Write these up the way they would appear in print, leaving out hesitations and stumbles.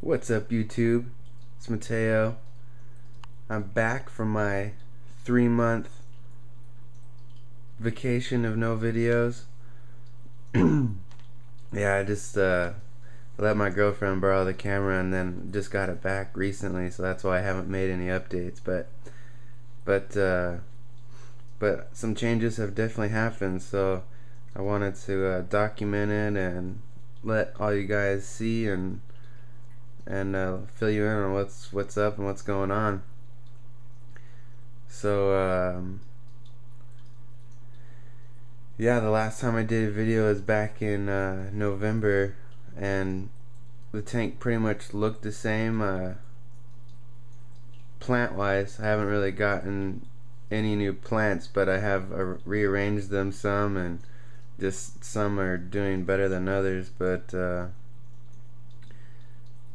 What's up, YouTube? It's Mateo. I'm back from my 3-month vacation of no videos. Yeah, I just let my girlfriend borrow the camera and then just got it back recently, so that's why I haven't made any updates. But some changes have definitely happened, so I wanted to document it and let all you guys see and fill you in on what's up and what's going on. So yeah, the last time I did a video was back in November, and the tank pretty much looked the same. Plant wise, I haven't really gotten any new plants, but I have rearranged them some, and just some are doing better than others. But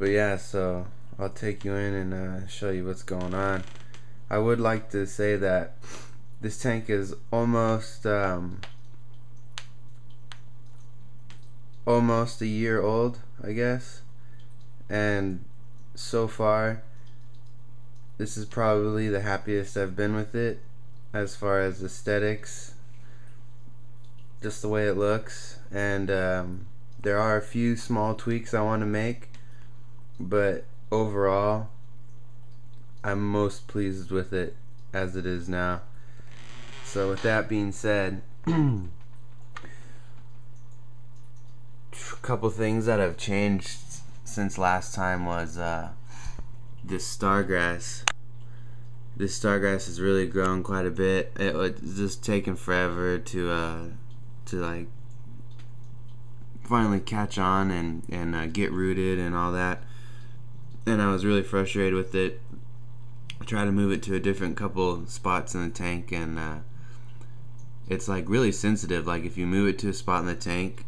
yeah, so I'll take you in and show you what's going on. I would like to say that this tank is almost a year old, I guess, and so far this is probably the happiest I've been with it as far as aesthetics, just the way it looks. And there are a few small tweaks I want to make, but overall I'm most pleased with it as it is now. So with that being said, a couple things that have changed since last time was this stargrass. This stargrass has really grown quite a bit. It was just taking forever to like finally catch on and get rooted and all that, and I was really frustrated with it. I tried to move it to a different couple spots in the tank, and it's like really sensitive. Like if you move it to a spot in the tank,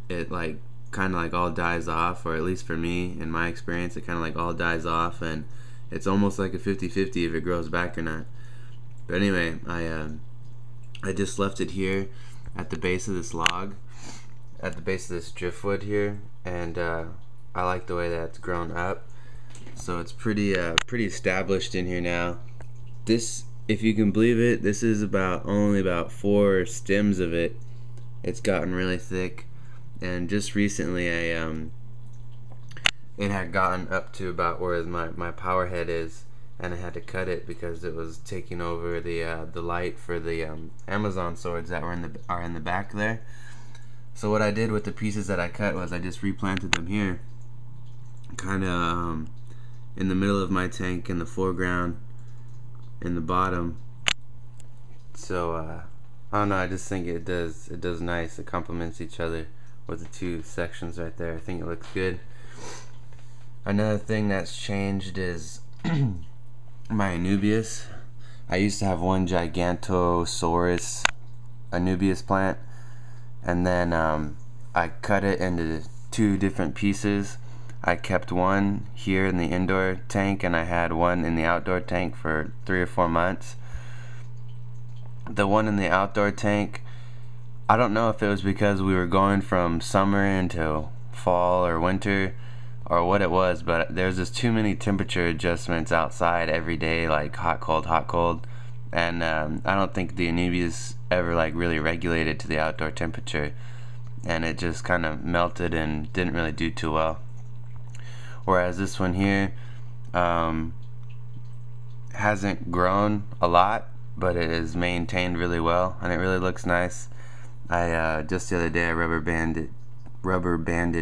it like kind of like all dies off, or at least for me, in my experience, it kind of like all dies off, and it's almost like a 50-50 if it grows back or not. But anyway, I just left it here at the base of this log, at the base of this driftwood here, and I like the way that it's grown up. So it's pretty established in here now. This, if you can believe it, this is only about 4 stems of it. It's gotten really thick, and just recently it had gotten up to about where my power head is, and I had to cut it because it was taking over the light for the Amazon swords that are in the back there. So what I did with the pieces that I cut was I just replanted them here, kind of in the middle of my tank, in the foreground, in the bottom. So I don't know, I just think it does nice. It complements each other with the 2 sections right there. I think it looks good. Another thing that's changed is my Anubias. I used to have one Gigantosaurus Anubias plant, and then I cut it into 2 different pieces. I kept one here in the indoor tank, and I had one in the outdoor tank for 3 or 4 months. The one in the outdoor tank, I don't know if it was because we were going from summer into fall or winter or what it was, but there's just too many temperature adjustments outside every day, like hot, cold, and I don't think the Anubias ever like really regulated to the outdoor temperature, and it just kind of melted and didn't really do too well. Whereas this one here hasn't grown a lot, but it is maintained really well, and it really looks nice. I just the other day I rubber banded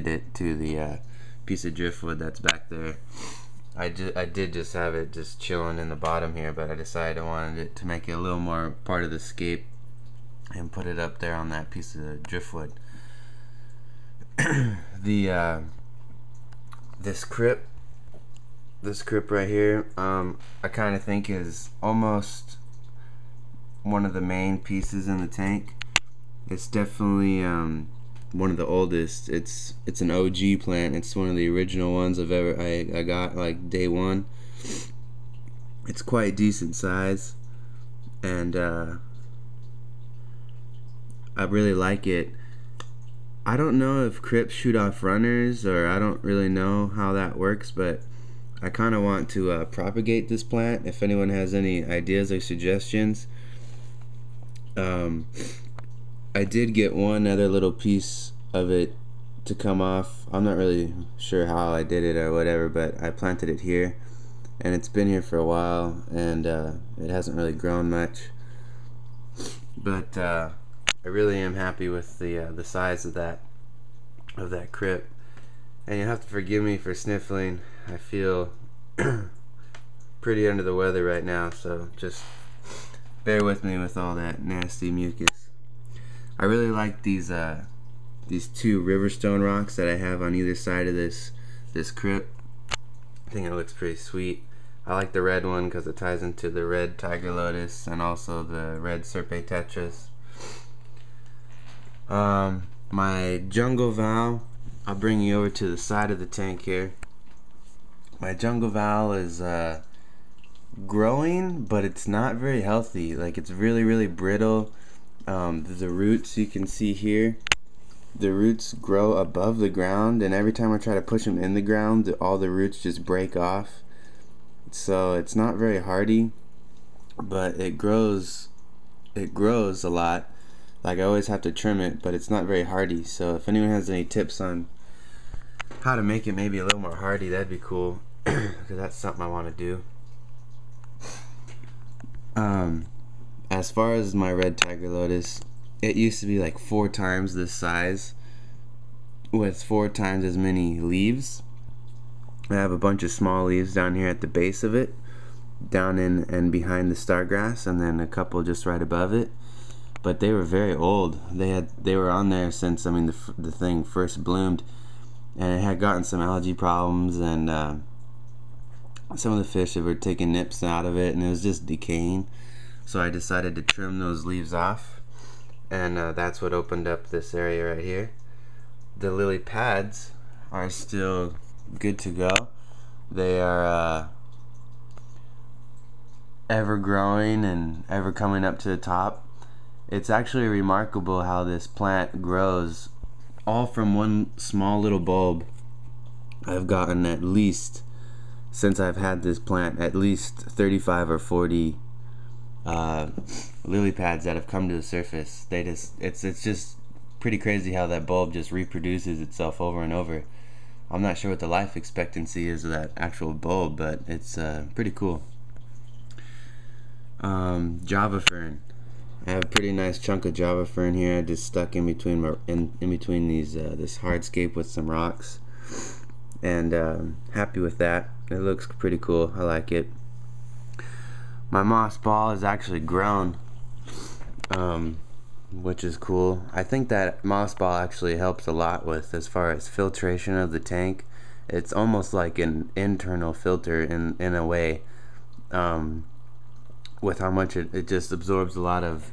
it to the piece of driftwood that's back there. I did just have it just chilling in the bottom here, but I decided I wanted it to make it a little more part of the scape and put it up there on that piece of driftwood. This crip right here, I kind of think is almost one of the main pieces in the tank. It's definitely one of the oldest. It's an OG plant. It's one of the original ones I got like day one. It's quite decent size, and I really like it. I don't know if crips shoot off runners, or I don't really know how that works, but I kind of want to propagate this plant. If anyone has any ideas or suggestions. I did get one other little piece of it to come off. I'm not really sure how I did it or whatever, but I planted it here, and it's been here for a while, and it hasn't really grown much. But I really am happy with the size of that crip. And you have to forgive me for sniffling. I feel pretty under the weather right now, so just bear with me with all that nasty mucus. I really like these two riverstone rocks that I have on either side of this crip. I think it looks pretty sweet. I like the red one because it ties into the red tiger lotus and also the red serpe tetras. My jungle val, I'll bring you over to the side of the tank here. My jungle val is growing, but it's not very healthy. Like, it's really brittle. The roots, you can see here, the roots grow above the ground, and every time I try to push them in the ground, all the roots just break off. So it's not very hardy, but it grows a lot. Like, I always have to trim it, but it's not very hardy. So if anyone has any tips on how to make it maybe a little more hardy, that'd be cool, because that's something I want to do. As far as my red tiger lotus, it used to be like 4 times this size with 4 times as many leaves. I have a bunch of small leaves down here at the base of it, down in and behind the stargrass, and then a couple just right above it. But they were very old. They were on there since, I mean, the thing first bloomed, and it had gotten some algae problems, and some of the fish were taking nips out of it, and it was just decaying. So I decided to trim those leaves off, and that's what opened up this area right here. The lily pads are still good to go. They are ever growing and ever coming up to the top. It's actually remarkable how this plant grows all from one small little bulb. I've gotten, at least since I've had this plant, at least 35 or 40 lily pads that have come to the surface. It's just pretty crazy how that bulb just reproduces itself over and over. I'm not sure what the life expectancy is of that actual bulb, but it's pretty cool. Java fern. I have a pretty nice chunk of java fern here. I just stuck in between in between these this hardscape with some rocks, and happy with that. It looks pretty cool. I like it. My moss ball is actually grown, which is cool. I think that moss ball actually helps a lot with, as far as filtration of the tank. It's almost like an internal filter in a way, with how much it just absorbs a lot of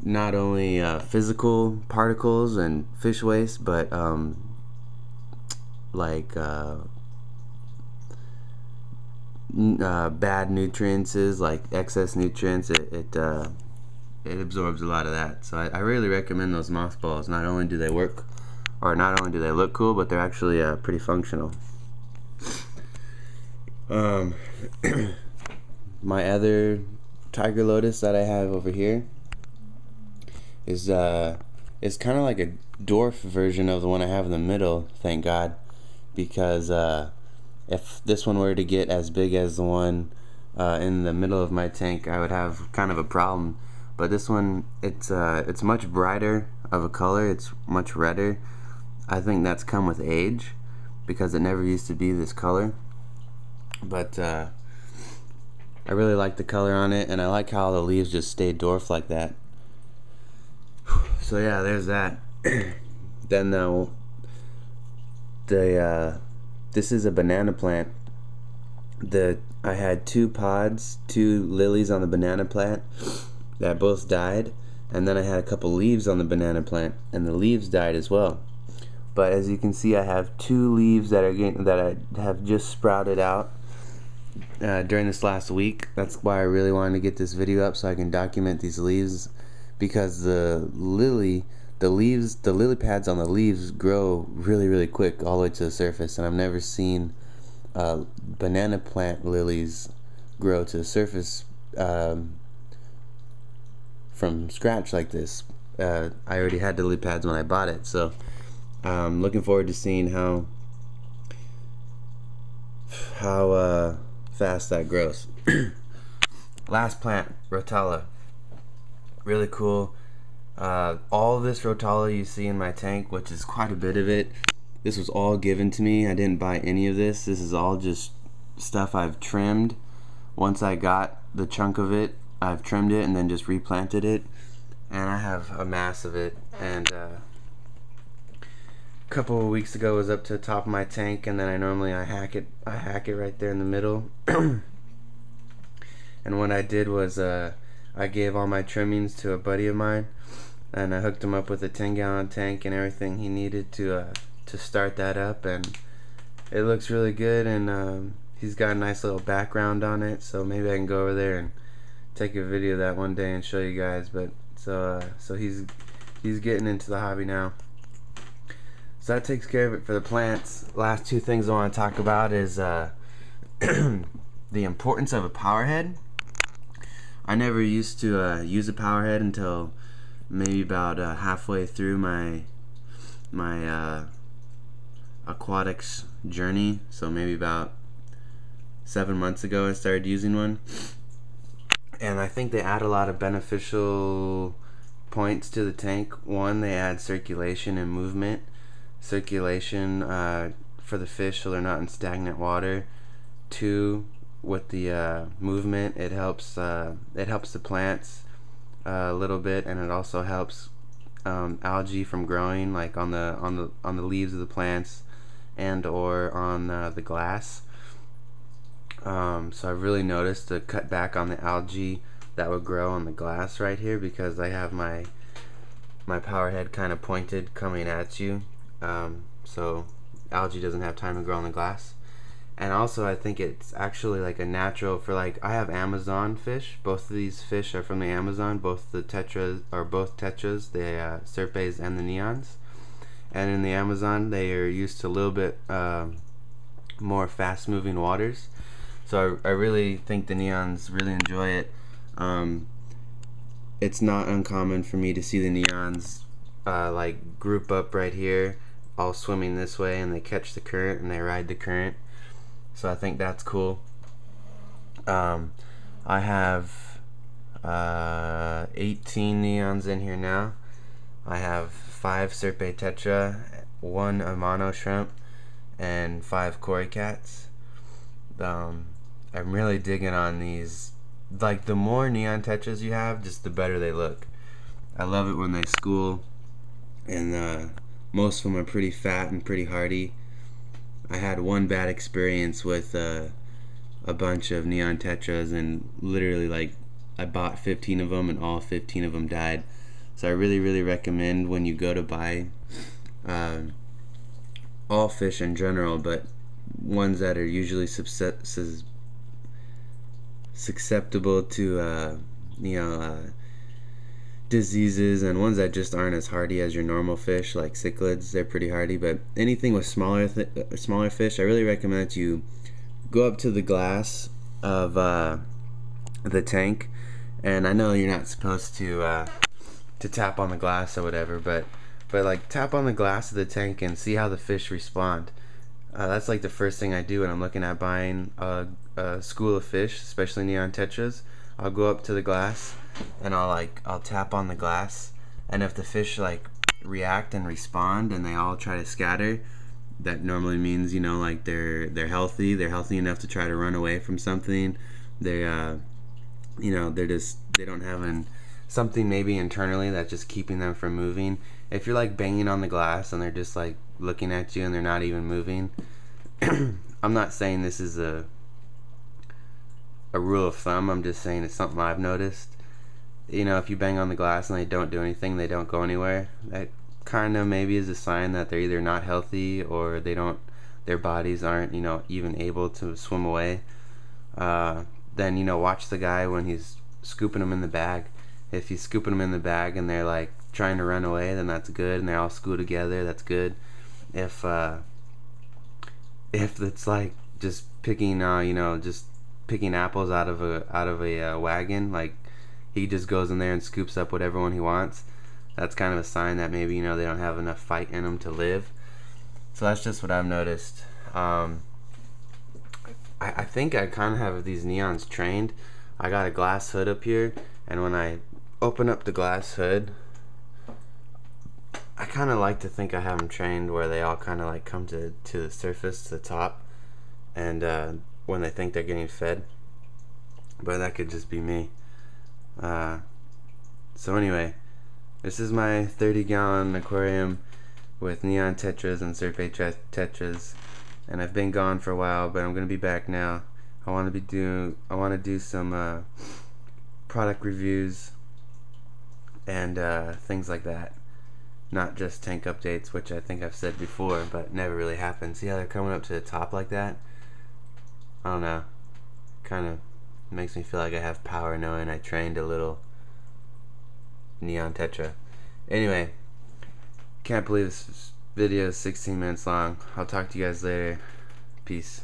not only physical particles and fish waste, but bad nutrients, like excess nutrients. It absorbs a lot of that. So I really recommend those mothballs. Not only do they work, or not only do they look cool, but they're actually pretty functional. My other tiger lotus that I have over here is kind of like a dwarf version of the one I have in the middle, thank God, because if this one were to get as big as the one in the middle of my tank, I would have kind of a problem. But this one, it's much brighter of a color. It's much redder. I think that's come with age, because it never used to be this color. But I really like the color on it, and I like how the leaves just stay dwarf like that. So yeah, there's that. Then this is a banana plant. I had 2 pods, 2 lilies on the banana plant that both died, and then I had a couple leaves on the banana plant, and the leaves died as well. But as you can see, I have 2 leaves that I have just sprouted out during this last week. That's why I really wanted to get this video up, so I can document these leaves, because the lily the leaves, the lily pads on the leaves grow really, really quick all the way to the surface, and I've never seen banana plant lilies grow to the surface from scratch like this. I already had the lily pads when I bought it, so looking forward to seeing how fast that grows. Last plant, Rotala. Really cool. All of this Rotala you see in my tank, which is quite a bit of it, this was all given to me. I didn't buy any of this. This is all just stuff I've trimmed. Once I got the chunk of it, I've trimmed it and then just replanted it, and I have a mass of it. And a couple of weeks ago it was up to the top of my tank, and then I hack it right there in the middle. And what I did was I gave all my trimmings to a buddy of mine, and I hooked him up with a 10-gallon tank and everything he needed to start that up, and it looks really good. And he's got a nice little background on it, so maybe I can go over there and take a video of that one day and show you guys. But so he's getting into the hobby now. So that takes care of it for the plants. Last two things I want to talk about is the importance of a power head. I never used to use a power head until maybe about halfway through my aquatics journey. So maybe about 7 months ago I started using one, and I think they add a lot of beneficial points to the tank. One, they add circulation and movement. Circulation for the fish so they're not in stagnant water. Two, with the movement, it helps the plants a little bit, and it also helps algae from growing, like on the leaves of the plants and or on the glass. So I've really noticed to cut back on the algae that would grow on the glass right here, because I have my power head kind of pointed coming at you, so algae doesn't have time to grow on the glass. And also I think it's actually like a natural for, like, I have Amazon fish. Both of these fish are from the Amazon. Both the tetras are both tetras, the Serpes and the neons. And in the Amazon they are used to a little bit more fast moving waters. So I really think the neons really enjoy it. It's not uncommon for me to see the neons like group up right here, all swimming this way, and they catch the current and they ride the current. So I think that's cool. I have 18 neons in here now. I have 5 Serpe tetra, 1 Amano shrimp, and 5 Cory cats. I'm really digging on these. Like, the more neon tetras you have, just the better they look. I love it when they school, and most of them are pretty fat and pretty hardy. I had one bad experience with a bunch of neon tetras, and literally, like, I bought 15 of them and all 15 of them died. So I really recommend, when you go to buy all fish in general, but ones that are usually susceptible to diseases, and ones that just aren't as hardy as your normal fish, like cichlids, they're pretty hardy. But anything with smaller fish, I really recommend that you go up to the glass of the tank. And I know you're not supposed to tap on the glass or whatever, but like, tap on the glass of the tank and see how the fish respond. That's like the first thing I do when I'm looking at buying a school of fish, especially neon tetras. I'll go up to the glass and I'll tap on the glass, and if the fish like react and respond and they all try to scatter, that normally means, you know, like they're healthy enough to try to run away from something. They you know, they don't have something maybe internally that's just keeping them from moving. If you're like banging on the glass and they're just like looking at you and they're not even moving, I'm not saying this is a rule of thumb, I'm just saying it's something I've noticed. You know, if you bang on the glass and they don't do anything, they don't go anywhere, that kind of maybe is a sign that they're either not healthy or their bodies aren't, you know, even able to swim away. Then, you know, watch the guy when he's scooping them in the bag. If he's scooping them in the bag and they're like trying to run away, then that's good, and they all school together, that's good. If it's like just picking just picking apples out of a wagon, like he just goes in there and scoops up whatever one he wants, that's kind of a sign that maybe they don't have enough fight in them to live. So that's just what I've noticed. I think I kind of have these neons trained. I got a glass hood up here, and when I open up the glass hood, I kind of like to think I have them trained where they all kind of like come to the surface, to the top, and when they think they're getting fed. But that could just be me. So anyway, this is my 30-gallon aquarium with neon tetras and surface tetras, and I've been gone for a while, but I'm gonna be back now. I want to do some product reviews and things like that, not just tank updates, which I think I've said before but never really happened. See how they're coming up to the top like that? I don't know, kind of makes me feel like I have power knowing I trained a little neon tetra. Anyway, can't believe this video is 16 minutes long. I'll talk to you guys later. Peace.